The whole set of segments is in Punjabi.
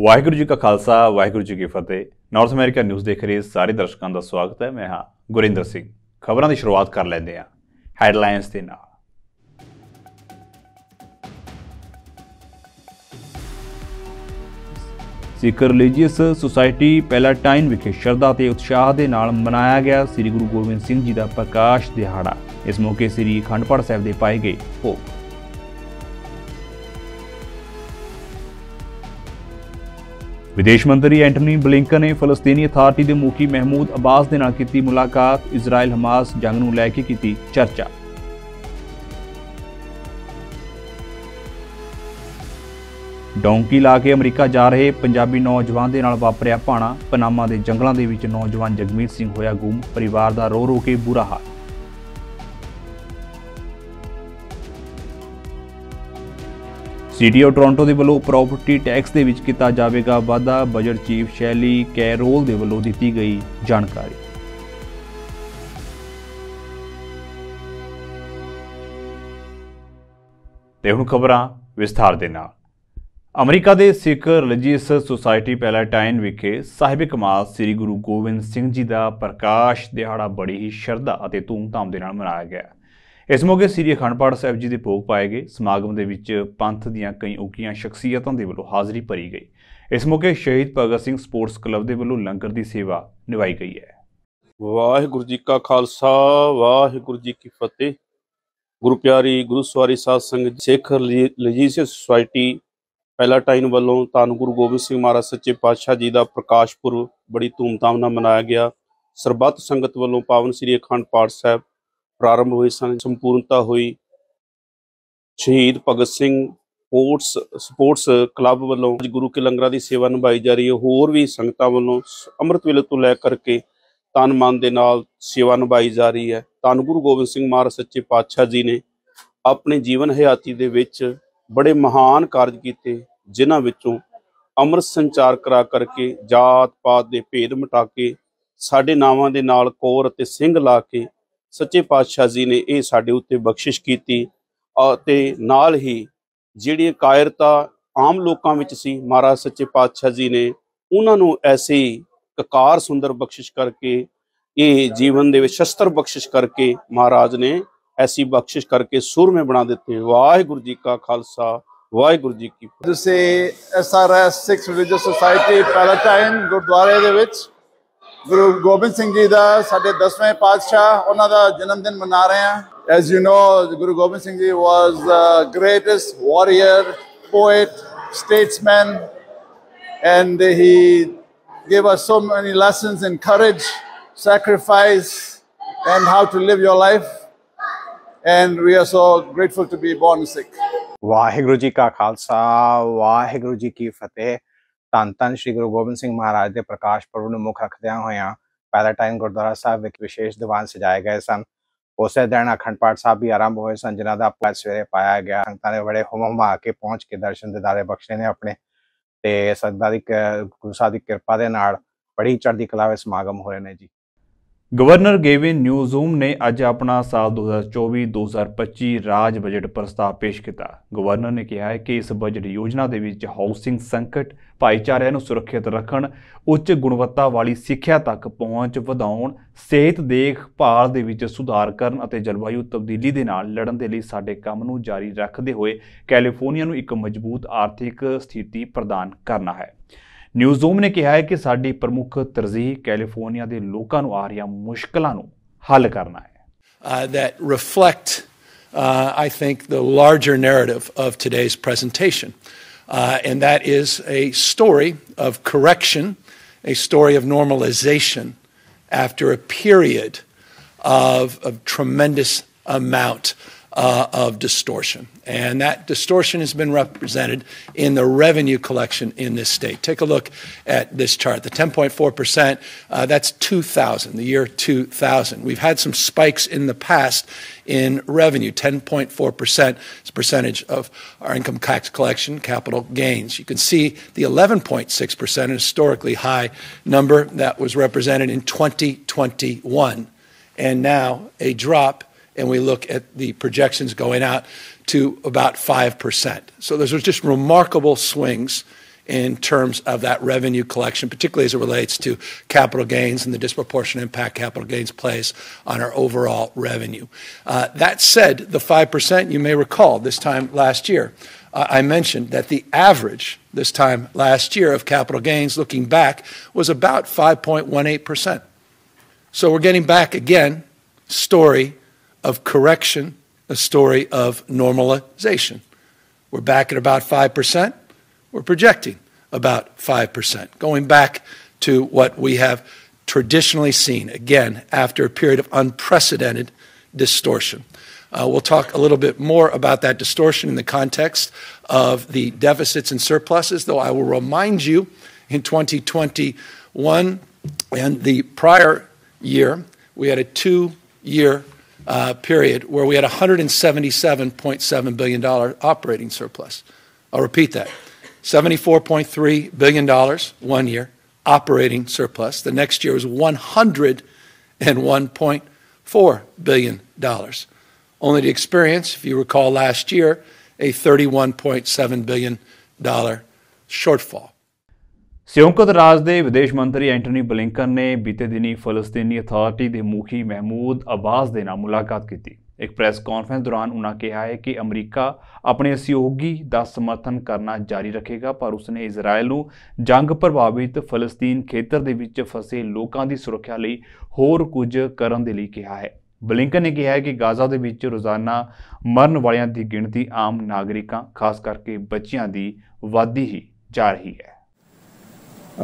ਵਾਹਿਗੁਰੂ ਜੀ ਕਾ ਖਾਲਸਾ ਵਾਹਿਗੁਰੂ ਜੀ ਕੀ ਫਤਿਹ। ਨਾਰਥ ਅਮਰੀਕਾ ਨਿਊਜ਼ ਦੇਖ ਰਹੇ ਸਾਰੇ ਦਰਸ਼ਕਾਂ ਦਾ ਸਵਾਗਤ ਹੈ। ਮੈਂ ਹਾਂ ਗੁਰਿੰਦਰ ਸਿੰਘ। ਖਬਰਾਂ ਦੀ ਸ਼ੁਰੂਆਤ ਕਰ ਲੈਂਦੇ ਹਾਂ ਹੈਡਲਾਈਨਸ ਦੇ ਨਾਲ। ਸਿੱਖ ਰਿਲੀਜੀਅਸ ਸੁਸਾਇਟੀ ਪੈਲਾਟਾਈਨ ਵਿਖੇ ਸ਼ਰਧਾ ਤੇ ਉਤਸ਼ਾਹ ਦੇ ਨਾਲ ਮਨਾਇਆ ਗਿਆ ਸ੍ਰੀ ਗੁਰੂ ਗੋਬਿੰਦ ਸਿੰਘ ਜੀ ਦਾ ਪ੍ਰਕਾਸ਼ ਦਿਹਾੜਾ। ਇਸ ਮੌਕੇ ਸ੍ਰੀ ਅਖੰਡ ਪਾਠ ਸਾਹਿਬ ਦੇ ਪਾਏ ਗਏ ਭੋਗ। ਵਿਦੇਸ਼ ਮੰਤਰੀ ਐਂਟਨੀ ਬਲਿੰਕਨ ਨੇ ਫਲਸਤੀਨੀ ਅਥਾਰਟੀ ਦੇ ਮੁਖੀ ਮਹਿਮੂਦ ਅਬਾਸ ਦੇ ਨਾਲ ਕੀਤੀ ਮੁਲਾਕਾਤ। ਇਜ਼ਰਾਈਲ ਹਮਾਸ ਜੰਗ ਨੂੰ ਲੈ ਕੇ ਕੀਤੀ ਚਰਚਾ। ਡੌਂਕੀ ਲਾ ਕੇ ਅਮਰੀਕਾ ਜਾ ਰਹੇ ਪੰਜਾਬੀ ਨੌਜਵਾਨ ਦੇ ਨਾਲ ਵਾਪਰਿਆ ਭਾਣਾ। ਪਨਾਮਾ ਦੇ ਜੰਗਲਾਂ ਦੇ ਵਿੱਚ ਨੌਜਵਾਨ ਜਗਮੀਤ ਸਿੰਘ ਹੋਇਆ ਗੁੰਮ। ਪਰਿਵਾਰ ਦਾ ਰੋ ਰੋ ਕੇ ਬੁਰਾ ਹਾਲ। ਸਿਟੀ ਆਫ ਟੋਰਾਂਟੋ ਦੇ ਵੱਲੋਂ ਪ੍ਰਾਪਰਟੀ ਟੈਕਸ ਦੇ ਵਿੱਚ ਕੀਤਾ ਜਾਵੇਗਾ ਵਾਧਾ। ਬਜਟ ਚੀਫ ਸ਼ੈਲੀ ਕੈਰੋਲ ਦੇ ਵੱਲੋਂ ਦਿੱਤੀ ਗਈ ਜਾਣਕਾਰੀ। ਤੇ ਹੁਣ ਖਬਰਾਂ ਵਿਸਥਾਰ ਦੇ ਨਾਲ। ਅਮਰੀਕਾ ਦੇ ਸਿੱਖ ਰਿਲੀਜੀਅਸ ਸੁਸਾਇਟੀ ਪੈਲਾਟਾਈਨ ਵਿਖੇ ਸਾਹਿਬ ਕਮਾਲ ਸ੍ਰੀ ਗੁਰੂ ਗੋਬਿੰਦ ਸਿੰਘ ਜੀ ਦਾ ਪ੍ਰਕਾਸ਼ ਦਿਹਾੜਾ ਬੜੀ ਹੀ ਸ਼ਰਧਾ ਅਤੇ ਧੂਮਧਾਮ ਦੇ ਨਾਲ ਮਨਾਇਆ ਗਿਆ। ਇਸ ਮੌਕੇ ਸ੍ਰੀ ਅਖੰਡ ਪਾਠ ਸਾਹਿਬ ਜੀ ਦੇ ਭੋਗ ਪਾਏ ਗਏ। ਸਮਾਗਮ ਦੇ ਵਿੱਚ ਪੰਥ ਦੀਆਂ ਕਈ ਉੱਘੀਆਂ ਸ਼ਖਸੀਅਤਾਂ ਦੇ ਵੱਲੋਂ ਹਾਜ਼ਰੀ ਭਰੀ ਗਈ। ਇਸ ਮੌਕੇ ਸ਼ਹੀਦ ਭਗਤ ਸਿੰਘ ਸਪੋਰਟਸ ਕਲੱਬ ਦੇ ਵੱਲੋਂ ਲੰਗਰ ਦੀ ਸੇਵਾ ਨਿਭਾਈ ਗਈ ਹੈ। ਵਾਹਿਗੁਰੂ ਜੀ ਕਾ ਖਾਲਸਾ ਵਾਹਿਗੁਰੂ ਜੀ ਕੀ ਫਤਿਹ। ਗੁਰੂ ਪਿਆਰੀ ਗੁਰੂ ਸਵਾਰੀ ਸਾਧ ਸੰਗਤ ਸਿੱਖ ਰਿਲੀਜੀਅਸ ਸੁਸਾਇਟੀ ਪੈਲਾਟਾਈਨ ਵੱਲੋਂ ਧੰਨ ਗੁਰੂ ਗੋਬਿੰਦ ਸਿੰਘ ਮਹਾਰਾਜ ਸੱਚੇ ਪਾਤਸ਼ਾਹ ਜੀ ਦਾ ਪ੍ਰਕਾਸ਼ ਪੁਰਬ ਬੜੀ ਧੂਮਧਾਮ ਨਾਲ ਮਨਾਇਆ ਗਿਆ। ਸਰਬੱਤ ਸੰਗਤ ਵੱਲੋਂ ਪਾਵਨ ਸ੍ਰੀ ਅਖੰਡ ਪਾਠ ਸਾਹਿਬ ਪ੍ਰਾਰੰਭ ਹੋਏ ਸਨ। ਸੰਪੂਰਨਤਾ ਹੋਈ। ਸ਼ਹੀਦ ਭਗਤ ਸਿੰਘ ਸਪੋਰਟਸ ਕਲੱਬ ਵੱਲੋਂ ਗੁਰੂ ਕੇ ਲੰਗਰਾਂ ਦੀ ਸੇਵਾ ਨਿਭਾਈ ਜਾ ਰਹੀ ਹੈ। ਹੋਰ ਵੀ ਸੰਗਤਾਂ ਵੱਲੋਂ ਅੰਮ੍ਰਿਤ ਵੇਲੇ ਤੋਂ ਲੈ ਕਰਕੇ ਤਨ ਮਨ ਦੇ ਨਾਲ ਸੇਵਾ ਨਿਭਾਈ ਜਾ ਰਹੀ ਹੈ। ਧੰਨ ਗੁਰੂ ਗੋਬਿੰਦ ਸਿੰਘ ਮਹਾਰਾਜ ਸੱਚੇ ਪਾਤਸ਼ਾਹ ਜੀ ਨੇ ਆਪਣੇ ਜੀਵਨ ਹਯਾਤੀ ਦੇ ਵਿੱਚ ਬੜੇ ਮਹਾਨ ਕਾਰਜ ਕੀਤੇ, ਜਿਨ੍ਹਾਂ ਵਿੱਚੋਂ ਅੰਮ੍ਰਿਤ ਸੰਚਾਰ ਕਰਾ ਕਰਕੇ ਜਾਤ ਪਾਤ ਦੇ ਭੇਦ ਮਿਟਾ ਕੇ ਸਾਡੇ ਨਾਵਾਂ ਦੇ ਨਾਲ ਕੌਰ ਅਤੇ ਸਿੰਘ ਲਾ ਕੇ ਸੱਚੇ ਪਾਤਸ਼ਾਹ ਜੀ ਨੇ ਇਹ ਸਾਡੇ ਉੱਤੇ ਬਖਸ਼ਿਸ਼ ਕੀਤੀ। ਅਤੇ ਨਾਲ ਹੀ ਜਿਹੜੀ ਕਾਇਰਤਾ ਆਮ ਲੋਕਾਂ ਵਿੱਚ ਸੀ, ਮਹਾਰਾਜ ਸੱਚੇ ਪਾਤਸ਼ਾਹ ਜੀ ਨੇ ਉਹਨਾਂ ਨੂੰ ਐਸੀ ਕਕਾਰ ਸੁੰਦਰ ਬਖਸ਼ਿਸ਼ ਕਰਕੇ ਇਹ ਜੀਵਨ ਦੇ ਵਿੱਚ ਸ਼ਸਤਰ ਬਖਸ਼ਿਸ਼ ਕਰਕੇ ਮਹਾਰਾਜ ਨੇ ਐਸੀ ਬਖਸ਼ਿਸ਼ ਕਰਕੇ ਸੂਰਮੇ ਬਣਾ ਦਿੱਤੇ। ਵਾਹਿਗੁਰੂ ਜੀ ਕਾ ਖਾਲਸਾ ਵਾਹਿਗੁਰੂ ਜੀ ਕੀ ਫਤਿਹ। ਤੁਸੀਂ SRS ਸਿੱਖ ਰਿਲੀਜੀਅਸ ਸੁਸਾਇਟੀ ਪੈਲਾਟਾਈਨ ਗੁਰਦੁਆਰੇ ਦੇ ਵਿੱਚ ਗੁਰੂ ਗੋਬਿੰਦ ਸਿੰਘ ਜੀ ਦਾ ਸਾਡੇ 10ਵੇਂ ਪਾਤਸ਼ਾਹ ਉਹਨਾਂ ਦਾ ਜਨਮ ਦਿਨ ਮਨਾ ਰਹੇ ਹਾਂ। As you know, Guru Gobind Singh Ji was the greatest warrior, poet, statesman, and he gave us so many lessons in courage, sacrifice, and how to live your life. And we are so grateful to be born Sikh. Waheguru ji ਕਾ ਖਾਲਸਾ ਵਾਹਿਗੁਰੂ ਜੀ ਕੀ ਫਤਿਹ। ਧੰਨ ਧੰਨ ਸ਼੍ਰੀ ਗੁਰੂ ਗੋਬਿੰਦ ਸਿੰਘ ਮਹਾਰਾਜ ਦੇ ਪ੍ਰਕਾਸ਼ ਪੁਰਬ ਨੂੰ ਮੁੱਖ ਰੱਖਦਿਆਂ ਹੋਇਆਂ ਪੈਲਾਟਾਈਨ ਗੁਰਦੁਆਰਾ ਸਾਹਿਬ ਵਿੱਚ ਵਿਸ਼ੇਸ਼ ਦੀਵਾਨ ਸਜਾਏ ਗਏ ਸਨ। ਉਸੇ ਦਿਨ ਅਖੰਡ ਪਾਠ ਸਾਹਿਬ ਵੀ ਆਰੰਭ ਹੋਏ ਸਨ, ਜਿਨ੍ਹਾਂ ਦਾ ਪਾਠ ਸਵੇਰੇ ਪਾਇਆ ਗਿਆ। ਸੰਗਤਾਂ ਨੇ ਬੜੇ ਹੁਮ-ਹੁਮਾ ਕੇ ਪਹੁੰਚ ਕੇ ਦਰਸ਼ਨ ਦਿਦਾਰੇ ਬਖਸ਼ੇ ਨੇ ਆਪਣੇ, ਤੇ ਸੰਗਤਾਂ ਦੀ ਗੁਰੂ ਸਾਹਿਬ ਦੀ ਕਿਰਪਾ ਦੇ ਨਾਲ ਬੜੀ ਚੜ੍ਹਦੀ ਕਲਾ ਵਿੱਚ ਸਮਾਗਮ ਹੋ ਰਹੇ ਨੇ ਜੀ। ਗਵਰਨਰ ਗੇਵਿਨ ਨਿਊਜ਼ੂਮ ਨੇ ਅੱਜ ਆਪਣਾ ਸਾਲ 2024-2025 ਰਾਜ ਬਜਟ ਪ੍ਰਸਤਾਵ ਪੇਸ਼ ਕੀਤਾ। ਗਵਰਨਰ ਨੇ ਕਿਹਾ ਹੈ ਕਿ ਇਸ ਬਜਟ ਯੋਜਨਾ ਦੇ ਵਿੱਚ ਹਾਊਸਿੰਗ ਸੰਕਟ, ਭਾਈਚਾਰਿਆਂ ਨੂੰ ਸੁਰੱਖਿਅਤ ਰੱਖਣ, ਉੱਚ ਗੁਣਵੱਤਾ ਵਾਲੀ ਸਿੱਖਿਆ ਤੱਕ ਪਹੁੰਚ ਵਧਾਉਣ, ਸਿਹਤ ਦੇਖਭਾਲ ਦੇ ਵਿੱਚ ਸੁਧਾਰ ਕਰਨ ਅਤੇ ਜਲਵਾਯੂ ਤਬਦੀਲੀ ਦੇ ਨਾਲ ਲੜਨ ਦੇ ਲਈ ਸਾਡੇ ਕੰਮ ਨੂੰ ਜਾਰੀ ਰੱਖਦੇ ਹੋਏ ਕੈਲੀਫੋਰਨੀਆ ਨੂੰ ਇੱਕ ਮਜ਼ਬੂਤ ਆਰਥਿਕ ਸਥਿਤੀ ਪ੍ਰਦਾਨ ਕਰਨਾ ਹੈ। ਨਿਊਜ਼ੂਮ ਨੇ ਕਿਹਾ ਹੈ ਕਿ ਸਾਡੀ ਪ੍ਰਮੁੱਖ ਤਰਜੀਹ ਕੈਲੀਫੋਰਨੀਆ ਦੇ ਲੋਕਾਂ ਨੂੰ ਆ ਰਹੀਆਂ ਮੁਸ਼ਕਲਾਂ ਨੂੰ ਹੱਲ ਕਰਨਾ ਹੈ। That reflect, I think, the larger narrative of today's presentation. And that is a story of correction, a story of normalization after a period of tremendous amount of distortion. And that distortion has been represented in the revenue collection in this state. Take a look at this chart. The 10.4%, that's 2000, the year 2000. We've had some spikes in the past in revenue. 10.4% is a percentage of our income tax collection, capital gains. You can see the 11.6%, an historically high number that was represented in 2021. And now a drop, and we look at the projections going out to about 5%. So those are just remarkable swings in terms of that revenue collection, particularly as it relates to capital gains and the disproportionate impact capital gains plays on our overall revenue. That said, the 5%, you may recall this time last year, I mentioned that the average this time last year of capital gains, looking back, was about 5.18%. So we're getting back again, story of correction, a story of normalization. We're back at about 5%. We're projecting about 5%, going back to what we have traditionally seen, again, after a period of unprecedented distortion. We'll talk a little bit more about that distortion in the context of the deficits and surpluses, though I will remind you in 2021 and the prior year, we had a 2-year period where we had $177.7 billion operating surplus. I'll repeat that. $74.3 billion 1 year, operating surplus. The next year was $101.4 billion. Only to experience, if you recall last year, a $31.7 billion shortfall. ਸੰਯੁਕਤ ਰਾਜ ਦੇ ਵਿਦੇਸ਼ ਮੰਤਰੀ ਐਂਟਨੀ ਬਲਿੰਕਨ ਨੇ ਬੀਤੇ ਦਿਨੀ ਫਲਸਤੀਨੀ ਅਥਾਰਟੀ ਦੇ ਮੁਖੀ ਮਹਿਮੂਦ ਅਬਾਸ ਦੇ ਨਾਲ ਮੁਲਾਕਾਤ ਕੀਤੀ। ਇੱਕ ਪ੍ਰੈਸ ਕਾਨਫਰੰਸ ਦੌਰਾਨ ਉਨ੍ਹਾਂ ਕਿਹਾ ਹੈ ਕਿ ਅਮਰੀਕਾ ਆਪਣੇ ਸਹਿਯੋਗੀ ਦਾ ਸਮਰਥਨ ਕਰਨਾ ਜਾਰੀ ਰੱਖੇਗਾ, ਪਰ ਉਸਨੇ ਇਜ਼ਰਾਈਲ ਨੂੰ ਜੰਗ ਪ੍ਰਭਾਵਿਤ ਫਲਸਤੀਨ ਖੇਤਰ ਦੇ ਵਿੱਚ ਫਸੇ ਲੋਕਾਂ ਦੀ ਸੁਰੱਖਿਆ ਲਈ ਹੋਰ ਕੁਝ ਕਰਨ ਦੇ ਲਈ ਕਿਹਾ ਹੈ। ਬਲਿੰਕਨ ਨੇ ਕਿਹਾ ਹੈ ਕਿ ਗਾਜ਼ਾ ਦੇ ਵਿੱਚ ਰੋਜ਼ਾਨਾ ਮਰਨ ਵਾਲਿਆਂ ਦੀ ਗਿਣਤੀ ਆਮ ਨਾਗਰਿਕਾਂ, ਖਾਸ ਕਰਕੇ ਬੱਚਿਆਂ ਦੀ ਵਧਦੀ ਹੀ ਜਾ ਰਹੀ ਹੈ।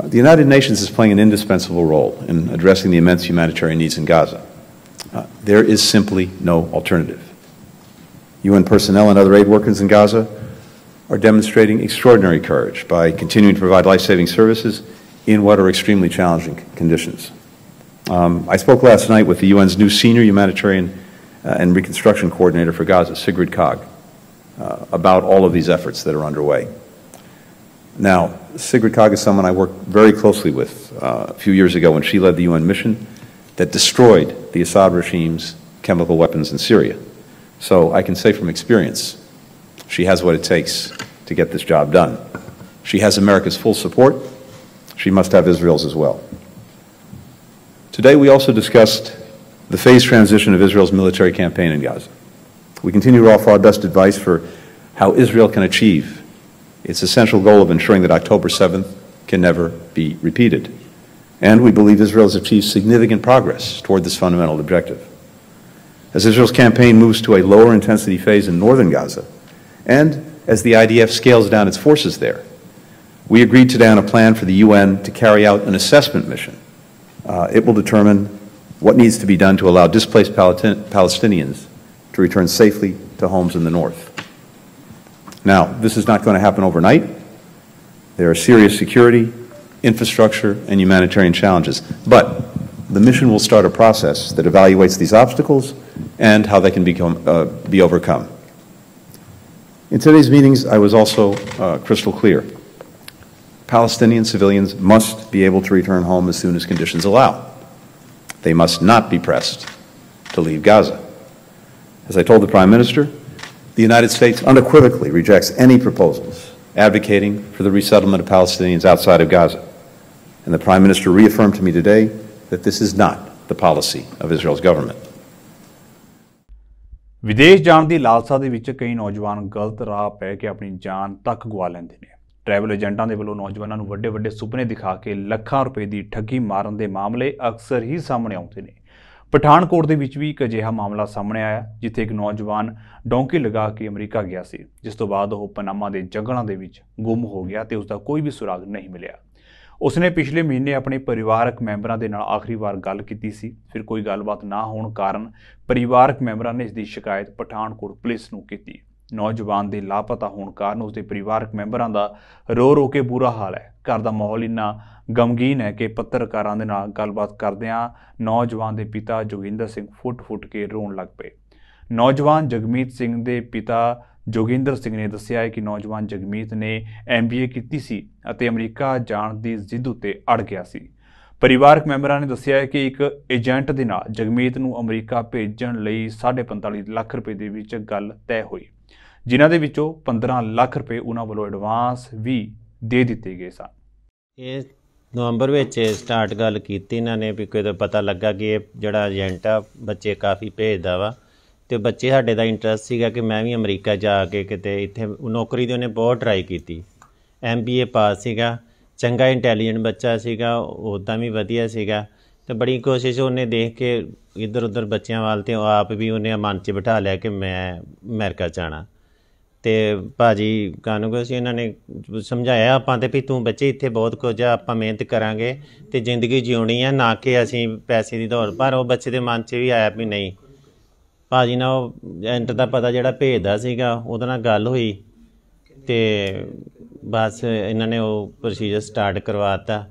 The United Nations is playing an indispensable role in addressing the immense humanitarian needs in Gaza. There is simply no alternative. UN personnel and other aid workers in Gaza are demonstrating extraordinary courage by continuing to provide life-saving services in what are extremely challenging conditions. I spoke last night with the UN's new senior humanitarian and reconstruction coordinator for Gaza, Sigrid Kaag, about all of these efforts that are underway. Now, Sigrid Kaag is someone I worked very closely with a few years ago when she led the UN mission that destroyed the Assad regime's chemical weapons in Syria. So I can say from experience, she has what it takes to get this job done. She has America's full support. She must have Israel's as well. Today we also discussed the phased transition of Israel's military campaign in Gaza. We continue to offer our best advice for how Israel can achieve its essential goal of ensuring that October 7th can never be repeated. And we believe Israel has achieved significant progress toward this fundamental objective. As Israel's campaign moves to a lower intensity phase in northern Gaza, and as the IDF scales down its forces there, we agreed today on a plan for the UN to carry out an assessment mission. It will determine what needs to be done to allow displaced Palestinians to return safely to homes in the north. Now, this is not going to happen overnight. There are serious security, infrastructure, and humanitarian challenges. But the mission will start a process that evaluates these obstacles and how they can be overcome. In today's meetings, I was also crystal clear. Palestinian civilians must be able to return home as soon as conditions allow. They must not be pressed to leave Gaza. As I told the Prime Minister, the United States unequivocally rejects any proposals advocating for the resettlement of Palestinians outside of Gaza. And the Prime Minister reaffirmed to me today that this is not the policy of Israel's government. ਵਿਦੇਸ਼ ਜਾਣ ਦੀ ਲਾਲਸਾ ਦੇ ਵਿੱਚ ਕਈ ਨੌਜਵਾਨ ਗਲਤ ਰਾਹ ਪੈ ਕੇ ਆਪਣੀ ਜਾਨ ਤੱਕ ਗਵਾ ਲੈਂਦੇ ਨੇ। ਟਰੈਵਲ ਏਜੰਟਾਂ ਦੇ ਵੱਲੋਂ ਨੌਜਵਾਨਾਂ ਨੂੰ ਵੱਡੇ ਵੱਡੇ ਸੁਪਨੇ ਦਿਖਾ ਕੇ ਲੱਖਾਂ ਰੁਪਏ ਦੀ ਠੱਗੀ ਮਾਰਨ ਦੇ ਮਾਮਲੇ ਅਕਸਰ ਹੀ ਸਾਹਮਣੇ ਆਉਂਦੇ ਨੇ। ਪਠਾਨਕੋਟ ਦੇ ਵਿੱਚ ਵੀ ਇੱਕ ਅਜਿਹਾ ਮਾਮਲਾ ਸਾਹਮਣੇ ਆਇਆ ਜਿੱਥੇ ਇੱਕ ਨੌਜਵਾਨ ਡੌਂਕੀ ਲਗਾ ਕੇ ਅਮਰੀਕਾ ਗਿਆ ਸੀ, ਜਿਸ ਤੋਂ ਬਾਅਦ ਉਹ ਪਨਾਮਾ ਦੇ ਜੰਗਲਾਂ ਦੇ ਵਿੱਚ ਗੁੰਮ ਹੋ ਗਿਆ ਤੇ ਉਸ ਦਾ ਕੋਈ ਵੀ ਸੁਰਾਗ ਨਹੀਂ ਮਿਲਿਆ। ਉਸਨੇ ਪਿਛਲੇ ਮਹੀਨੇ ਆਪਣੇ ਪਰਿਵਾਰਕ ਮੈਂਬਰਾਂ ਦੇ ਨਾਲ ਆਖਰੀ ਵਾਰ ਗੱਲ ਕੀਤੀ ਸੀ। ਫਿਰ ਕੋਈ ਗੱਲਬਾਤ ਨਾ ਹੋਣ ਕਾਰਨ ਪਰਿਵਾਰਕ ਮੈਂਬਰਾਂ ਨੇ ਇਸ ਦੀ ਸ਼ਿਕਾਇਤ ਪਠਾਨਕੋਟ ਪੁਲਿਸ ਨੂੰ ਕੀਤੀ। ਨੌਜਵਾਨ ਦੇ ਲਾਪਤਾ ਹੋਣ ਕਾਰਨ ਉਸਦੇ ਪਰਿਵਾਰਕ ਮੈਂਬਰਾਂ ਦਾ ਰੋ ਰੋ ਕੇ ਬੁਰਾ ਹਾਲ ਹੈ। ਘਰ ਦਾ ਮਾਹੌਲ ਇੰਨਾ ਗਮਗੀਨ ਹੈ ਕਿ ਪੱਤਰਕਾਰਾਂ ਦੇ ਨਾਲ ਗੱਲਬਾਤ ਕਰਦਿਆਂ ਨੌਜਵਾਨ ਦੇ ਪਿਤਾ ਜੋਗਿੰਦਰ ਸਿੰਘ ਫੁੱਟ ਕੇ ਰੋਣ ਲੱਗ ਪਏ। ਨੌਜਵਾਨ ਜਗਮੀਤ ਸਿੰਘ ਦੇ ਪਿਤਾ ਜੋਗਿੰਦਰ ਸਿੰਘ ਨੇ ਦੱਸਿਆ ਹੈ ਕਿ ਨੌਜਵਾਨ ਜਗਮੀਤ ਨੇ MBA ਕੀਤੀ ਸੀ ਅਤੇ ਅਮਰੀਕਾ ਜਾਣ ਦੀ ਜ਼ਿੱਦ ਉੱਤੇ ਅੜ ਗਿਆ ਸੀ। ਪਰਿਵਾਰਕ ਮੈਂਬਰਾਂ ਨੇ ਦੱਸਿਆ ਹੈ ਕਿ ਇੱਕ ਏਜੰਟ ਦੇ ਨਾਲ ਜਗਮੀਤ ਨੂੰ ਅਮਰੀਕਾ ਭੇਜਣ ਲਈ 45.5 ਲੱਖ ਰੁਪਏ ਦੇ ਵਿੱਚ ਗੱਲ ਤੈਅ ਹੋਈ, ਜਿਨ੍ਹਾਂ ਦੇ ਵਿੱਚੋਂ 15 ਲੱਖ ਰੁਪਏ ਉਹਨਾਂ ਵੱਲੋਂ ਐਡਵਾਂਸ ਵੀ ਦੇ ਦਿੱਤੇ ਗਏ ਸਨ। ਇਹ ਨਵੰਬਰ ਵਿੱਚ ਸਟਾਰਟ ਗੱਲ ਕੀਤੀ ਇਹਨਾਂ ਨੇ ਵੀ ਕਿਤੇ ਪਤਾ ਲੱਗਾ ਕਿ ਇਹ ਜਿਹੜਾ ਏਜੰਟ ਆ ਬੱਚੇ ਕਾਫੀ ਭੇਜਦਾ ਵਾ, ਅਤੇ ਬੱਚੇ ਸਾਡੇ ਦਾ ਇੰਟਰਸਟ ਸੀਗਾ ਕਿ ਮੈਂ ਵੀ ਅਮਰੀਕਾ ਜਾ ਕੇ ਕਿਤੇ ਇੱਥੇ ਨੌਕਰੀ ਦੀ ਉਹਨੇ ਬਹੁਤ ਟਰਾਈ ਕੀਤੀ। MBA ਪਾਸ ਸੀਗਾ, ਚੰਗਾ ਇੰਟੈਲੀਜੈਂਟ ਬੱਚਾ ਸੀਗਾ, ਉੱਦਾਂ ਵੀ ਵਧੀਆ ਸੀਗਾ, ਅਤੇ ਬੜੀ ਕੋਸ਼ਿਸ਼ ਉਹਨੇ ਦੇਖ ਕੇ ਇੱਧਰ ਉੱਧਰ ਬੱਚਿਆਂ ਵੱਲ, ਅਤੇ ਆਪ ਵੀ ਉਹਨੇ ਮਨ 'ਚ ਬਿਠਾ ਲਿਆ ਕਿ ਮੈਂ ਅਮਰੀਕਾ ਜਾਣਾ। ਅਤੇ ਭਾਜੀ ਕਾਨੂੰਗੋ ਸੀ ਇਹਨਾਂ ਨੇ ਸਮਝਾਇਆ ਆਪਾਂ ਤੇ ਵੀ ਤੂੰ ਬੱਚੇ ਇੱਥੇ ਬਹੁਤ ਕੁਝ ਆ, ਆਪਾਂ ਮਿਹਨਤ ਕਰਾਂਗੇ ਅਤੇ ਜ਼ਿੰਦਗੀ ਜਿਉਣੀ ਆ, ਨਾ ਕਿ ਅਸੀਂ ਪੈਸੇ ਦੀ ਦੌੜ। ਪਰ ਉਹ ਬੱਚੇ ਦੇ ਮਨ 'ਚ ਵੀ ਆਇਆ ਵੀ ਨਹੀਂ। ਭਾਜੀ ਨਾਲ ਉਹ ਏਜੰਟ ਦਾ ਪਤਾ ਜਿਹੜਾ ਭੇਜਦਾ ਸੀਗਾ ਉਹਦੇ ਨਾਲ ਗੱਲ ਹੋਈ, ਅਤੇ ਬਸ ਇਹਨਾਂ ਨੇ ਉਹ ਪ੍ਰੋਸੀਜਰ ਸਟਾਰਟ ਕਰਵਾ ਦਿੱਤਾ,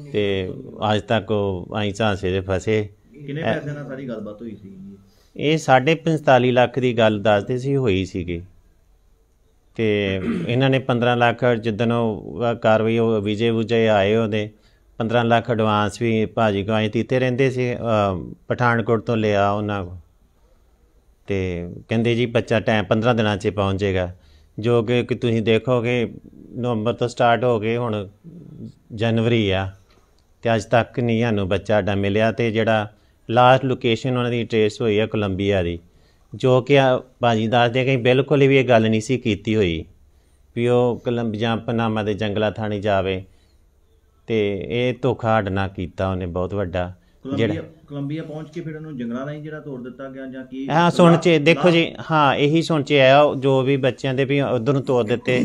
ਅਤੇ ਅੱਜ ਤੱਕ ਉਹ ਅਸੀਂ ਝਾਂਸੇ 'ਚ ਫਸੇ। ਕਿੰਨੇ ਪੈਸੇ ਨਾਲ ਸਾਰੀ ਗੱਲਬਾਤ ਹੋਈ ਸੀ? ਇਹ 45.5 ਲੱਖ ਦੀ ਗੱਲ ਦੱਸਦੇ ਸੀ ਹੋਈ ਸੀਗੀ, ਅਤੇ ਇਹਨਾਂ ਨੇ 15 ਲੱਖ ਜਿੱਦਣ ਉਹ ਕਾਰਵਾਈ ਉਹ ਵੀਜ਼ੇ ਵੂਜੇ ਆਏ ਉਹਦੇ 15 ਲੱਖ ਐਡਵਾਂਸ ਵੀ ਭਾਜੀ ਕੋਲ ਅਸੀਂ ਇੱਥੇ ਰਹਿੰਦੇ ਸੀ ਪਠਾਨਕੋਟ ਤੋਂ ਲਿਆ ਉਹਨਾਂ ਕੋਲ, ਅਤੇ ਕਹਿੰਦੇ ਜੀ ਬੱਚਾ ਟਾਈਮ 15 ਦਿਨਾਂ 'ਚ ਪਹੁੰਚ ਜਾਏਗਾ, ਜੋ ਕਿ ਤੁਸੀਂ ਦੇਖੋਗੇ ਨਵੰਬਰ ਤੋਂ ਸਟਾਰਟ ਹੋ ਗਏ, ਹੁਣ ਜਨਵਰੀ ਆ, ਅਤੇ ਅੱਜ ਤੱਕ ਨਹੀਂ ਸਾਨੂੰ ਬੱਚਾ ਸਾਡਾ ਮਿਲਿਆ। ਅਤੇ ਜਿਹੜਾ ਲਾਸਟ ਲੋਕੇਸ਼ਨ ਉਹਨਾਂ ਦੀ ਟਰੇਸ ਹੋਈ ਆ ਕੋਲੰਬੀਆ ਦੀ, ਜੋ ਕਿ ਭਾਜੀ ਦੱਸਦੇ ਕਿ ਬਿਲਕੁਲ ਵੀ ਇਹ ਗੱਲ ਨਹੀਂ ਸੀ ਕੀਤੀ ਹੋਈ ਵੀ ਉਹ ਜਾਂ ਪਨਾਮਾ ਦੇ ਜੰਗਲਾਂ ਥਾਣੀ ਜਾਵੇ, ਅਤੇ ਇਹ ਧੋਖਾ ਸਾਡੇ ਨਾਲ ਕੀਤਾ ਉਹਨੇ ਬਹੁਤ ਵੱਡਾ। ਜਿਹੜਾ ਕੋਲੰਬੀਆ ਪਹੁੰਚ ਕੇ ਫਿਰ ਉਹਨੂੰ ਜੰਗਲਾਂ ਰਾਹੀਂ ਜਿਹੜਾ ਤੋੜ ਦਿੱਤਾ ਗਿਆ ਜਾਂ ਕੀ? ਹਾਂ ਸੁਣ 'ਚ ਦੇਖੋ ਜੀ, ਹਾਂ ਇਹੀ ਸੁਣ 'ਚ ਆਇਆ ਜੋ ਵੀ ਬੱਚਿਆਂ ਦੇ ਵੀ ਉੱਧਰ ਨੂੰ ਤੋੜ ਦਿੱਤੇ,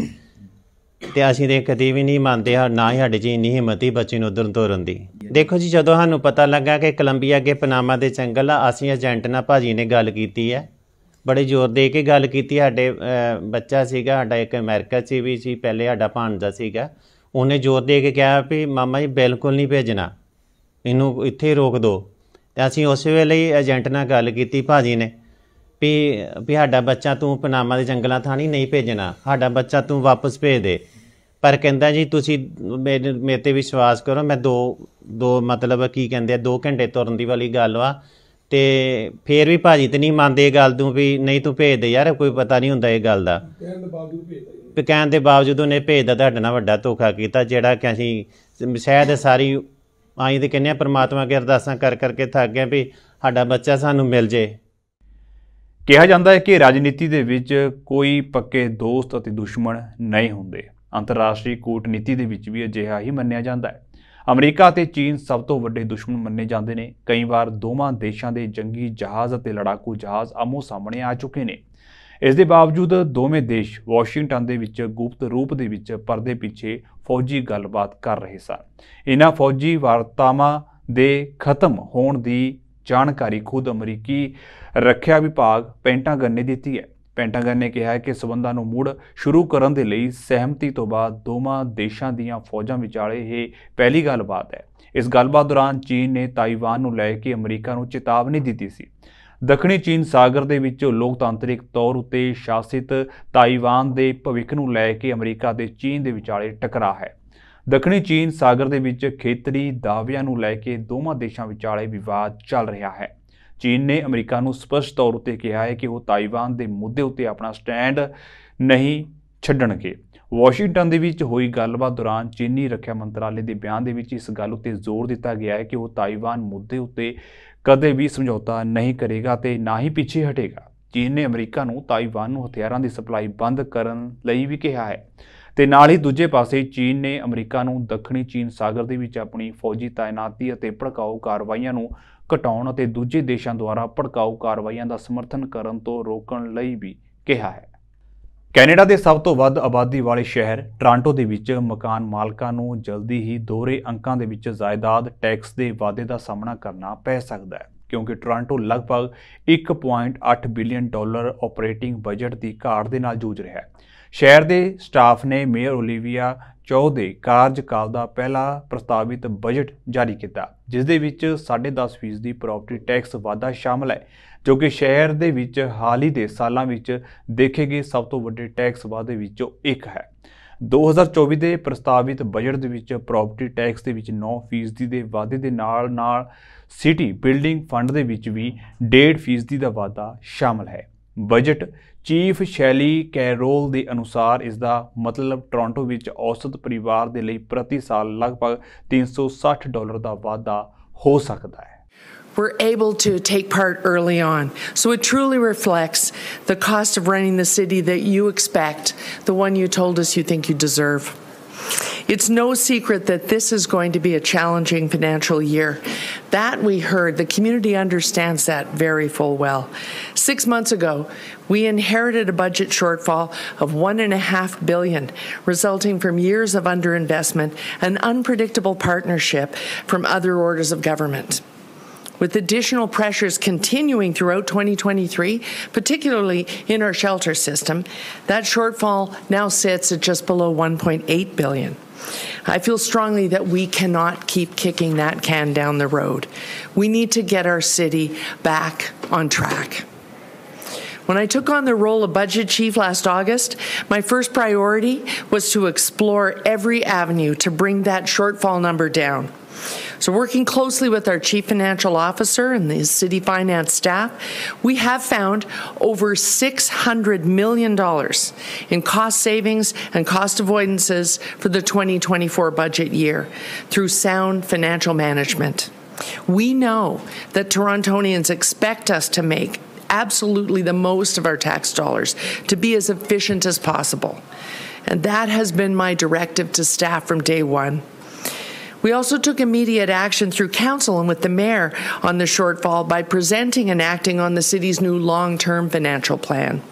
ਅਤੇ ਅਸੀਂ ਤਾਂ ਕਦੇ ਵੀ ਨਹੀਂ ਮੰਨਦੇ, ਨਾ ਹੀ ਸਾਡੇ 'ਚ ਇੰਨੀ ਹਿੰਮਤ ਹੀ ਬੱਚੇ ਨੂੰ ਉੱਧਰ ਨੂੰ ਤੋਰਨ ਦੀ। ਦੇਖੋ ਜੀ, ਜਦੋਂ ਸਾਨੂੰ ਪਤਾ ਲੱਗਾ ਕਿ ਕੋਲੰਬੀਆ ਅੱਗੇ ਪਨਾਮਾ ਦੇ ਜੰਗਲ ਆ, ਅਸੀਂ ਏਜੰਟ ਨਾਲ ਭਾਜੀ ਨੇ ਗੱਲ ਕੀਤੀ ਹੈ, ਬੜੇ ਜ਼ੋਰ ਦੇ ਕੇ ਗੱਲ ਕੀਤੀ। ਸਾਡੇ ਬੱਚਾ ਸੀਗਾ ਸਾਡਾ ਇੱਕ ਅਮਰੀਕਾ 'ਚ ਵੀ ਸੀ, ਪਹਿਲੇ ਸਾਡਾ ਭਾਣਜਾ ਸੀਗਾ, ਉਹਨੇ ਜ਼ੋਰ ਦੇ ਕੇ ਕਿਹਾ ਵੀ ਮਾਮਾ ਜੀ ਬਿਲਕੁਲ ਨਹੀਂ ਭੇਜਣਾ, ਇਹਨੂੰ ਇੱਥੇ ਰੋਕ ਦਿਓ। ਅਤੇ ਅਸੀਂ ਉਸ ਵੇਲੇ ਹੀ ਏਜੰਟ ਨਾਲ ਗੱਲ ਕੀਤੀ ਭਾਜੀ ਨੇ ਵੀ ਸਾਡਾ ਬੱਚਾ ਤੂੰ ਪਨਾਮਾ ਦੇ ਜੰਗਲਾਂ ਥਾਣੀ ਨਹੀਂ ਭੇਜਣਾ, ਸਾਡਾ ਬੱਚਾ ਤੂੰ ਵਾਪਸ ਭੇਜ ਦੇ। ਪਰ ਕਹਿੰਦਾ ਜੀ ਤੁਸੀਂ ਮੇਰੇ 'ਤੇ ਵਿਸ਼ਵਾਸ ਕਰੋ, ਮੈਂ ਦੋ ਮਤਲਬ ਕੀ ਕਹਿੰਦੇ ਆ 2 ਘੰਟੇ ਤੁਰਨ ਦੀ ਵਾਲੀ ਗੱਲ ਵਾ, ਅਤੇ ਫਿਰ ਵੀ ਭਾਜੀ ਤਾਂ ਨਹੀਂ ਮੰਨਦੇ ਇਹ ਗੱਲ ਤੋਂ ਵੀ ਨਹੀਂ ਤੂੰ ਭੇਜ ਦੇ ਯਾਰ, ਕੋਈ ਪਤਾ ਨਹੀਂ ਹੁੰਦਾ ਇਹ ਗੱਲ ਦਾ। ਕਹਿਣ ਦੇ ਬਾਵਜੂਦ ਉਹਨੇ ਭੇਜਦਾ, ਤੁਹਾਡੇ ਨਾਲ ਵੱਡਾ ਧੋਖਾ ਕੀਤਾ, ਜਿਹੜਾ ਕਿ ਅਸੀਂ ਸ਼ਾਇਦ ਸਾਰੀ ਅਸੀਂ ਤਾਂ ਕਹਿੰਦੇ ਹਾਂ ਪਰਮਾਤਮਾ ਅੱਗੇ ਅਰਦਾਸਾਂ ਕਰ ਕਰਕੇ ਥੱਕ ਗਏ ਵੀ ਸਾਡਾ ਬੱਚਾ ਸਾਨੂੰ ਮਿਲ ਜੇ। ਕਿਹਾ ਜਾਂਦਾ ਹੈ ਕਿ ਰਾਜਨੀਤੀ ਦੇ ਵਿੱਚ ਕੋਈ ਪੱਕੇ ਦੋਸਤ ਅਤੇ ਦੁਸ਼ਮਣ ਨਹੀਂ ਹੁੰਦੇ। ਅੰਤਰਰਾਸ਼ਟਰੀ ਕੂਟਨੀਤੀ ਦੇ ਵਿੱਚ ਵੀ ਅਜਿਹਾ ਹੀ ਮੰਨਿਆ ਜਾਂਦਾ ਹੈ। ਅਮਰੀਕਾ ਅਤੇ ਚੀਨ ਸਭ ਤੋਂ ਵੱਡੇ ਦੁਸ਼ਮਣ ਮੰਨੇ ਜਾਂਦੇ ਨੇ। ਕਈ ਵਾਰ ਦੋਵਾਂ ਦੇਸ਼ਾਂ ਦੇ ਜੰਗੀ ਜਹਾਜ਼ ਅਤੇ ਲੜਾਕੂ ਜਹਾਜ਼ ਆਮੋ ਸਾਹਮਣੇ ਆ ਚੁੱਕੇ ਨੇ। ਇਸ ਦੇ ਬਾਵਜੂਦ ਦੋਵੇਂ ਦੇਸ਼ ਵਾਸ਼ਿੰਗਟਨ ਦੇ ਵਿੱਚ ਗੁਪਤ ਰੂਪ ਦੇ ਵਿੱਚ ਪਰਦੇ ਪਿੱਛੇ ਫੌਜੀ ਗੱਲਬਾਤ ਕਰ ਰਹੇ ਸਨ। ਇਹਨਾਂ ਫੌਜੀ ਵਾਰਤਾਵਾਂ ਦੇ ਖਤਮ ਹੋਣ ਦੀ ਜਾਣਕਾਰੀ ਖੁਦ ਅਮਰੀਕੀ ਰੱਖਿਆ ਵਿਭਾਗ ਪੈਂਟਾਗਨ ਨੇ ਦਿੱਤੀ ਹੈ। ਪੈਂਟਾਗਨ ਨੇ ਕਿਹਾ ਹੈ ਕਿ ਸਬੰਧਾਂ ਨੂੰ ਮੁੜ ਸ਼ੁਰੂ ਕਰਨ ਦੇ ਲਈ ਸਹਿਮਤੀ ਤੋਂ ਬਾਅਦ ਦੋਵਾਂ ਦੇਸ਼ਾਂ ਦੀਆਂ ਫੌਜਾਂ ਵਿਚਾਲੇ ਇਹ ਪਹਿਲੀ ਗੱਲਬਾਤ ਹੈ। ਇਸ ਗੱਲਬਾਤ ਦੌਰਾਨ ਚੀਨ ਨੇ ਤਾਈਵਾਨ ਨੂੰ ਲੈ ਕੇ ਅਮਰੀਕਾ ਨੂੰ ਚੇਤਾਵਨੀ ਦਿੱਤੀ ਸੀ। ਦੱਖਣੀ ਚੀਨ ਸਾਗਰ ਦੇ ਵਿੱਚ ਲੋਕਤਾਂਤਰਿਕ ਤੌਰ ਉੱਤੇ ਸ਼ਾਸਿਤ ਤਾਈਵਾਨ ਦੇ ਭਵਿੱਖ ਨੂੰ ਲੈ ਕੇ ਅਮਰੀਕਾ ਤੇ ਚੀਨ ਦੇ ਵਿਚਾਲੇ ਟਕਰਾਅ ਹੈ। ਦੱਖਣੀ ਚੀਨ ਸਾਗਰ ਦੇ ਵਿੱਚ ਖੇਤਰੀ ਦਾਅਵਿਆਂ ਨੂੰ ਲੈ ਕੇ ਦੋਵਾਂ ਦੇਸ਼ਾਂ ਵਿਚਾਲੇ ਵਿਵਾਦ ਚੱਲ ਰਿਹਾ ਹੈ। ਚੀਨ ਨੇ ਅਮਰੀਕਾ ਨੂੰ ਸਪਸ਼ਟ ਤੌਰ ਉੱਤੇ ਕਿਹਾ ਹੈ ਕਿ ਉਹ ਤਾਈਵਾਨ ਦੇ ਮੁੱਦੇ ਉੱਤੇ ਆਪਣਾ ਸਟੈਂਡ ਨਹੀਂ ਛੱਡਣਗੇ। ਵਾਸ਼ਿੰਗਟਨ ਦੇ ਵਿੱਚ ਹੋਈ ਗੱਲਬਾਤ ਦੌਰਾਨ ਚੀਨੀ ਰੱਖਿਆ ਮੰਤਰਾਲੇ ਦੇ ਬਿਆਨ ਦੇ ਵਿੱਚ ਇਸ ਗੱਲ ਉੱਤੇ ਜ਼ੋਰ ਦਿੱਤਾ ਗਿਆ ਹੈ ਕਿ ਉਹ ਤਾਈਵਾਨ ਮੁੱਦੇ ਉੱਤੇ ਕਦੇ ਵੀ ਸਮਝੌਤਾ ਨਹੀਂ ਕਰੇਗਾ ਤੇ ਨਾ ਹੀ ਪਿੱਛੇ ਹਟੇਗਾ। ਚੀਨ ਨੇ ਅਮਰੀਕਾ ਨੂੰ ਤਾਈਵਾਨ ਨੂੰ ਹਥਿਆਰਾਂ ਦੀ ਸਪਲਾਈ ਬੰਦ ਕਰਨ ਲਈ ਵੀ ਕਿਹਾ ਹੈ ਤੇ ਨਾਲ ਹੀ ਦੂਜੇ ਪਾਸੇ ਚੀਨ ਨੇ ਅਮਰੀਕਾ ਨੂੰ ਦੱਖਣੀ ਚੀਨ ਸਾਗਰ ਦੇ ਵਿੱਚ ਆਪਣੀ ਫੌਜੀ ਤਾਇਨਾਤੀ ਅਤੇ ਭੜਕਾਊ ਕਾਰਵਾਈਆਂ ਨੂੰ ਘਟਾਉਣ ਅਤੇ ਦੂਜੇ ਦੇਸ਼ਾਂ ਦੁਆਰਾ ਭੜਕਾਊ ਕਾਰਵਾਈਆਂ ਦਾ ਸਮਰਥਨ ਕਰਨ ਤੋਂ ਰੋਕਣ ਲਈ ਵੀ ਕਿਹਾ ਹੈ। ਕੈਨੇਡਾ ਦੇ ਸਭ ਤੋਂ ਵੱਧ ਆਬਾਦੀ ਵਾਲੇ ਸ਼ਹਿਰ ਟੋਰਾਂਟੋ ਦੇ ਵਿੱਚ ਮਕਾਨ ਮਾਲਕਾਂ ਨੂੰ ਜਲਦੀ ਹੀ ਦੋਹਰੇ ਅੰਕਾਂ ਦੇ ਵਿੱਚ ਜਾਇਦਾਦ ਟੈਕਸ ਦੇ ਵਾਧੇ ਦਾ ਸਾਹਮਣਾ ਕਰਨਾ ਪੈ ਸਕਦਾ ਹੈ, ਕਿਉਂਕਿ ਟੋਰਾਂਟੋ ਲਗਭਗ $1.8 ਬਿਲੀਅਨ ਆਪਰੇਟਿੰਗ ਬਜਟ ਦੀ ਘਾਟ ਦੇ ਨਾਲ ਜੂਝ ਰਿਹਾ ਹੈ। ਸ਼ਹਿਰ ਦੇ ਸਟਾਫ ਨੇ ਮੇਅਰ ਓਲੀਵੀਆ ਚੋ ਦੇ ਕਾਰਜਕਾਲ ਦਾ ਪਹਿਲਾ ਪ੍ਰਸਤਾਵਿਤ ਬਜਟ ਜਾਰੀ ਕੀਤਾ, ਜਿਸ ਦੇ ਵਿੱਚ 10.5% ਪ੍ਰਾਪਰਟੀ ਟੈਕਸ ਵਾਧਾ ਸ਼ਾਮਲ ਹੈ, ਜੋ ਕਿ ਸ਼ਹਿਰ ਦੇ ਵਿੱਚ ਹਾਲ ਹੀ ਦੇ ਸਾਲਾਂ ਵਿੱਚ ਦੇਖੇ ਗਏ ਸਭ ਤੋਂ ਵੱਡੇ ਟੈਕਸ ਵਾਧੇ ਵਿੱਚੋਂ ਇੱਕ ਹੈ। 2024 ਦੇ ਪ੍ਰਸਤਾਵਿਤ ਬਜਟ ਦੇ ਵਿੱਚ ਪ੍ਰਾਪਰਟੀ ਟੈਕਸ ਦੇ ਵਿੱਚ 9% ਦੇ ਵਾਧੇ ਦੇ ਨਾਲ ਸਿਟੀ ਬਿਲਡਿੰਗ ਫੰਡ ਦੇ ਵਿੱਚ ਵੀ 1.5% ਦਾ ਵਾਧਾ ਸ਼ਾਮਲ ਹੈ। ਬਜਟ ਚੀਫ ਸ਼ੈਲੀ ਕੈਰੋਲ ਦੇ ਅਨੁਸਾਰ ਇਸ ਦਾ ਮਤਲਬ ਟੋਰਾਂਟੋ ਵਿੱਚ ਔਸਤ ਪਰਿਵਾਰ ਦੇ ਲਈ ਪ੍ਰਤੀ ਸਾਲ ਲਗਭਗ $360 ਦਾ ਵਾਧਾ ਹੋ ਸਕਦਾ ਹੈ। We're able to take part early on. So it truly reflects the cost of running the city that you expect, the one you told us you think you deserve. It's no secret that this is going to be a challenging financial year. That we heard. The community understands that very full well. 6 months ago, we inherited a budget shortfall of $1.5 billion, resulting from years of underinvestment and unpredictable partnership from other orders of government. With additional pressures continuing throughout 2023, particularly in our shelter system, that shortfall now sits at just below $1.8 billion. I feel strongly that we cannot keep kicking that can down the road. We need to get our city back on track. When I took on the role of budget chief last August, my first priority was to explore every avenue to bring that shortfall number down. So working closely with our Chief Financial Officer and the City Finance staff, we have found over $600 million in cost savings and cost avoidances for the 2024 budget year through sound financial management. We know that Torontonians expect us to make absolutely the most of our tax dollars, to be as efficient as possible. And that has been my directive to staff from day one. We also took immediate action through council and with the mayor on the shortfall by presenting and acting on the city's new long-term financial plan.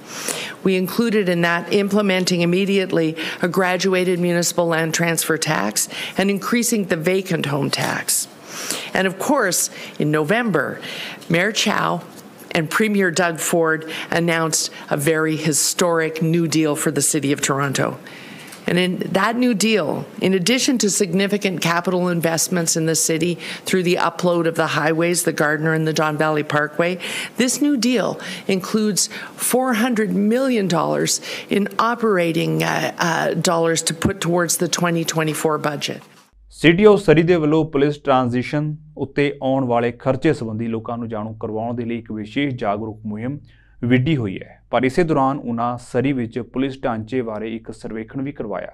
We included in that implementing immediately a graduated municipal land transfer tax and increasing the vacant home tax. And of course, in November, Mayor Chow and Premier Doug Ford announced a very historic new deal for the City of Toronto. And in that new deal, in addition to significant capital investments in the city through the upload of the highways, the Gardiner and the Don Valley Parkway, this new deal includes $400 million in operating dollars to put towards the 2024 budget. City of Surrey ਦੇ ਵੱਲੋਂ ਪੁਲਿਸ ਟ੍ਰਾਂਜੀਸ਼ਨ ਉੱਤੇ ਆਉਣ ਵਾਲੇ ਖਰਚੇ ਸੰਬੰਧੀ ਲੋਕਾਂ ਨੂੰ ਜਾਣੂ ਕਰਵਾਉਣ ਦੇ ਲਈ ਇੱਕ ਵਿਸ਼ੇਸ਼ ਜਾਗਰੂਕ ਮੁਹਿੰਮ ਵਿੱਢੀ ਹੋਈ ਹੈ। ਪਰ ਇਸੇ ਦੌਰਾਨ ਉਹਨਾਂ ਸਰੀ ਵਿੱਚ ਪੁਲਿਸ ਢਾਂਚੇ ਬਾਰੇ ਇੱਕ ਸਰਵੇਖਣ ਵੀ ਕਰਵਾਇਆ,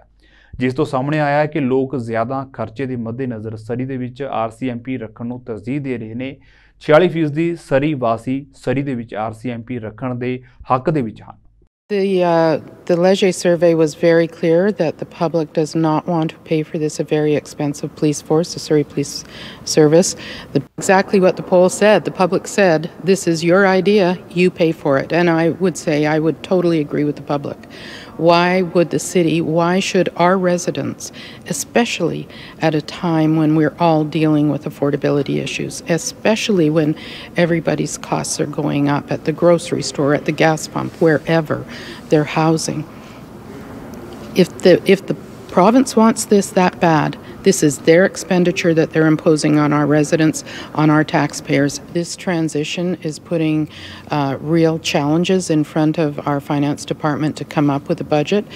ਜਿਸ ਤੋਂ ਸਾਹਮਣੇ ਆਇਆ ਹੈ ਕਿ ਲੋਕ ਜ਼ਿਆਦਾ ਖਰਚੇ ਦੇ ਮੱਦੇਨਜ਼ਰ ਸਰੀ ਦੇ ਵਿੱਚ RCMP ਰੱਖਣ ਨੂੰ ਤਰਜੀਹ ਦੇ ਰਹੇ ਨੇ। 46% ਸਰੀ ਵਾਸੀ ਸਰੀ ਦੇ ਵਿੱਚ RCMP ਰੱਖਣ ਦੇ ਹੱਕ ਦੇ ਵਿੱਚ ਹਨ। The Leger survey was very clear that the public does not want to pay for this a very expensive police force, the Surrey Police Service. Exactly what the poll said. The public said, this is your idea, you pay for it. And I would say I would totally agree with the public. Why would the city, why should our residents, especially at a time when we're all dealing with affordability issues, especially when everybody's costs are going up at the grocery store, at the gas pump, wherever they're housing. If the province wants this that bad, this is their expenditure that they're imposing on our residents, on our taxpayers. This transition is putting real challenges in front of our finance department to come up with a budget.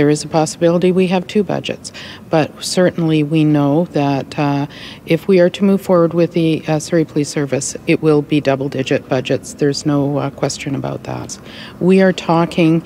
There is a possibility we have 2 budgets, but certainly we know that if we are to move forward with the Surrey Police Service, it will be double-digit budgets. There's no question about that. We are talking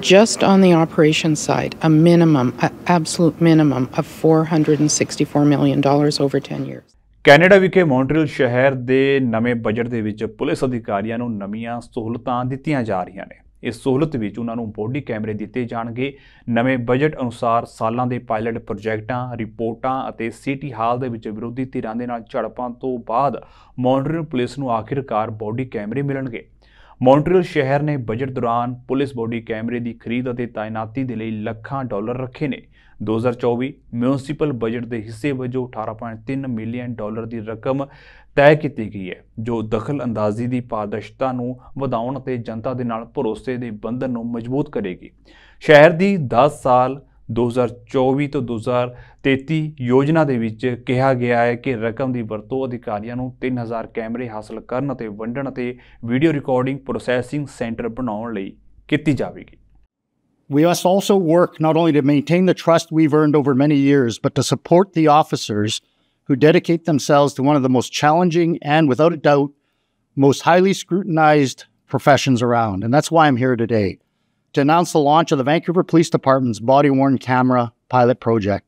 just on the operations side, a minimum, an absolute minimum of $464 million over 10 years. Canada ਵਿਖੇ ਮੌਂਟਰੀਅਲ ਸ਼ਹਿਰ ਦੇ ਨਵੇਂ ਬਜਟ ਦੇ ਵਿੱਚ ਪੁਲਿਸ ਅਧਿਕਾਰੀਆਂ ਨੂੰ ਨਵੀਆਂ ਸਹੂਲਤਾਂ ਦਿੱਤੀਆਂ ਜਾ ਰਹੀਆਂ ਨੇ। ਇਸ ਸਹੂਲਤ ਵਿੱਚ ਉਹਨਾਂ ਨੂੰ ਬੋਡੀ ਕੈਮਰੇ ਦਿੱਤੇ ਜਾਣਗੇ। ਨਵੇਂ ਬਜਟ ਅਨੁਸਾਰ ਸਾਲਾਂ ਦੇ ਪਾਇਲਟ ਪ੍ਰੋਜੈਕਟਾਂ, ਰਿਪੋਰਟਾਂ ਅਤੇ ਸਿਟੀ ਹਾਲ ਦੇ ਵਿੱਚ ਵਿਰੋਧੀ ਧਿਰਾਂ ਦੇ ਨਾਲ ਝੜਪਾਂ ਤੋਂ ਬਾਅਦ ਮੌਂਟਰੀਅਲ ਪੁਲਿਸ ਨੂੰ ਆਖਿਰਕਾਰ ਬੋਡੀ ਕੈਮਰੇ ਮਿਲਣਗੇ। ਮੌਂਟਰੀਅਲ ਸ਼ਹਿਰ ਨੇ ਬਜਟ ਦੌਰਾਨ ਪੁਲਿਸ ਬੋਡੀ ਕੈਮਰੇ ਦੀ ਖਰੀਦ ਅਤੇ ਤਾਇਨਾਤੀ ਦੇ ਲਈ ਲੱਖਾਂ ਡਾਲਰ ਰੱਖੇ ਨੇ। 2024 ਮਿਊਨਿਸਪਲ ਬਜਟ ਦੇ ਹਿੱਸੇ ਵਜੋਂ $18.3 ਮਿਲੀਅਨ ਦੀ ਰਕਮ ਤੈਅ ਕੀਤੀ ਗਈ ਹੈ, ਜੋ ਦਖਲ ਅੰਦਾਜ਼ੀ ਦੀ ਪਾਰਦਰਸ਼ਤਾ ਨੂੰ ਵਧਾਉਣ ਅਤੇ ਜਨਤਾ ਦੇ ਨਾਲ ਭਰੋਸੇ ਦੇ ਬੰਧਨ ਨੂੰ ਮਜ਼ਬੂਤ ਕਰੇਗੀ। ਸ਼ਹਿਰ ਦੀ 10 ਸਾਲ 2024 ਤੋਂ 2033 ਯੋਜਨਾ ਦੇ ਵਿੱਚ ਕਿਹਾ ਗਿਆ ਹੈ ਕਿ ਰਕਮ ਦੀ ਵਰਤੋਂ ਅਧਿਕਾਰੀਆਂ ਨੂੰ 3000 ਕੈਮਰੇ ਹਾਸਲ ਕਰਨ ਅਤੇ ਵੰਡਣ ਅਤੇ ਵੀਡੀਓ ਰਿਕਾਰਡਿੰਗ ਪ੍ਰੋਸੈਸਿੰਗ ਸੈਂਟਰ ਬਣਾਉਣ ਲਈ ਕੀਤੀ ਜਾਵੇਗੀ। We must also work not only to maintain the trust we've earned over many years, but to support the officers who dedicate themselves to one of the most challenging and, without a doubt, most highly scrutinized professions around. And that's why I'm here today. to announce the launch of the Vancouver Police Department's body-worn camera pilot project.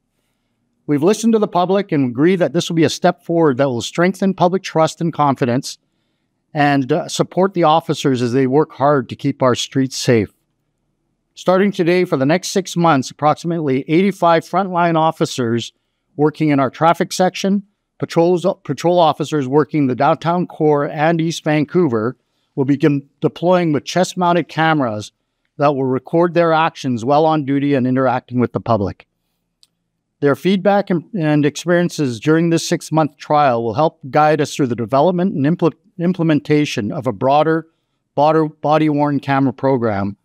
We've listened to the public and agree that this will be a step forward that will strengthen public trust and confidence and support the officers as they work hard to keep our streets safe. Starting today, for the next 6 months, approximately 85 frontline officers working in our traffic section, patrol officers working the downtown core and East Vancouver will begin deploying with chest-mounted cameras that will record their actions while on duty and interacting with the public. Their feedback and experiences during this 6-month trial will help guide us through the development and implementation of a broader body-worn camera program,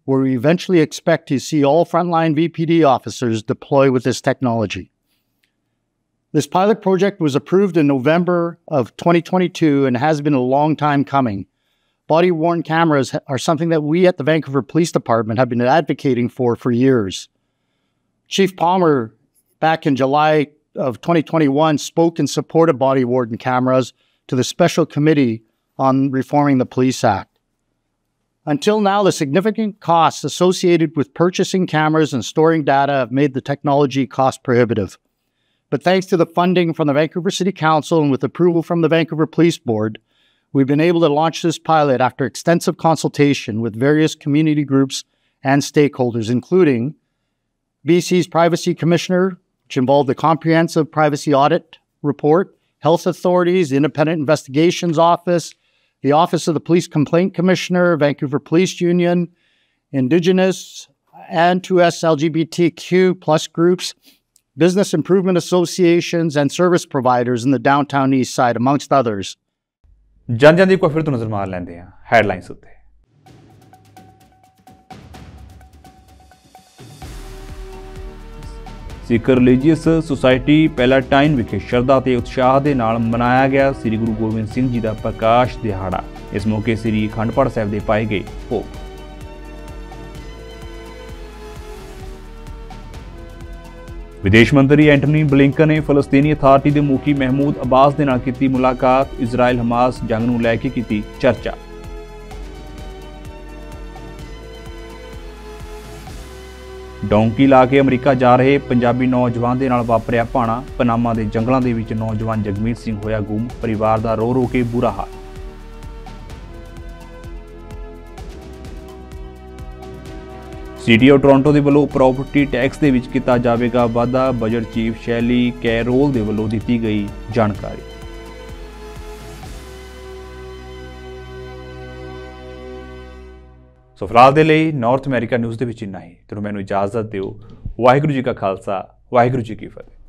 where we eventually expect to see all frontline VPD officers deploy with this technology. This pilot project was approved in November of 2022 and has been a long time coming. Body-worn cameras are something that we at the Vancouver Police Department have been advocating for years. Chief Palmer, back in July of 2021, spoke in support of body-worn cameras to the Special Committee on Reforming the Police Act. Until now, the significant costs associated with purchasing cameras and storing data have made the technology cost prohibitive. But thanks to the funding from the Vancouver City Council and with approval from the Vancouver Police Board, we've been able to launch this pilot after extensive consultation with various community groups and stakeholders, including BC's Privacy Commissioner, which involved a comprehensive privacy audit report, health authorities, the Independent Investigations Office, the Office of the Police Complaint Commissioner, Vancouver Police Union, Indigenous and 2S LGBTQ plus groups, business improvement associations, and service providers in the downtown east side, amongst others. ਜਾਂਦਿਆਂ ਦੀ ਕੋਈ ਫਿਰ ਤੋਂ ਨਜ਼ਰ ਮਾਰ ਲੈਂਦੇ ਹਾਂ ਹੈਡਲਾਈਨਸ ਉੱਤੇ। ਸਿੱਖ ਰਿਲੀਜੀਅਸ ਸੁਸਾਇਟੀ ਪੈਲਾਟਾਈਨ ਵਿਖੇ ਸ਼ਰਧਾ ਤੇ ਉਤਸ਼ਾਹ ਦੇ ਨਾਲ ਮਨਾਇਆ ਗਿਆ ਸ੍ਰੀ ਗੁਰੂ ਗੋਬਿੰਦ ਸਿੰਘ ਜੀ ਦਾ ਪ੍ਰਕਾਸ਼ ਦਿਹਾੜਾ। ਇਸ ਮੌਕੇ ਸ੍ਰੀ ਅਖੰਡ ਪਾਠ ਸਾਹਿਬ ਦੇ ਪਾਏ ਗਏ ਭੋਗ। ਵਿਦੇਸ਼ ਮੰਤਰੀ ਐਂਟਨੀ ਬਲਿੰਕਨ ਨੇ ਫਲਸਤੀਨੀ ਅਥਾਰਟੀ ਦੇ ਮੁਖੀ ਮਹਿਮੂਦ ਅਬਾਸ ਦੇ ਨਾਲ ਕੀਤੀ ਮੁਲਾਕਾਤ। ਇਜ਼ਰਾਈਲ ਹਮਾਸ ਜੰਗ ਨੂੰ ਲੈ ਕੇ ਕੀਤੀ ਚਰਚਾ। ਡੌਂਕੀ ਲਾ ਕੇ ਅਮਰੀਕਾ ਜਾ ਰਹੇ ਪੰਜਾਬੀ ਨੌਜਵਾਨ ਦੇ ਨਾਲ ਵਾਪਰਿਆ ਭਾਣਾ। ਪਨਾਮਾ ਦੇ ਜੰਗਲਾਂ ਦੇ ਵਿੱਚ ਨੌਜਵਾਨ ਜਗਮੀਤ ਸਿੰਘ ਹੋਇਆ ਗੁੰਮ। ਪਰਿਵਾਰ ਦਾ ਰੋ ਰੋ ਕੇ ਬੁਰਾ ਹਾਲ। ਸਿਟੀ ਆਫ ਟੋਰਾਂਟੋ ਦੇ ਵੱਲੋਂ ਪ੍ਰਾਪਰਟੀ ਟੈਕਸ ਦੇ ਵਿੱਚ ਕੀਤਾ ਜਾਵੇਗਾ ਵਾਧਾ। ਬਜਟ ਚੀਫ ਸ਼ੈਲੀ ਕੈਰੋਲ ਦੇ ਵੱਲੋਂ ਦਿੱਤੀ ਗਈ ਜਾਣਕਾਰੀ। ਸੋ ਫਿਲਹਾਲ ਦੇ ਲਈ ਨਾਰਥ ਅਮਰੀਕਾ ਨਿਊਜ਼ ਦੇ ਵਿੱਚ ਇੰਨਾ ਹੀ। ਤੁਹਾਨੂੰ ਮੈਨੂੰ ਇਜਾਜ਼ਤ ਦਿਓ। ਵਾਹਿਗੁਰੂ ਜੀ ਕਾ ਖਾਲਸਾ, ਵਾਹਿਗੁਰੂ ਜੀ ਕੀ ਫਤਿਹ।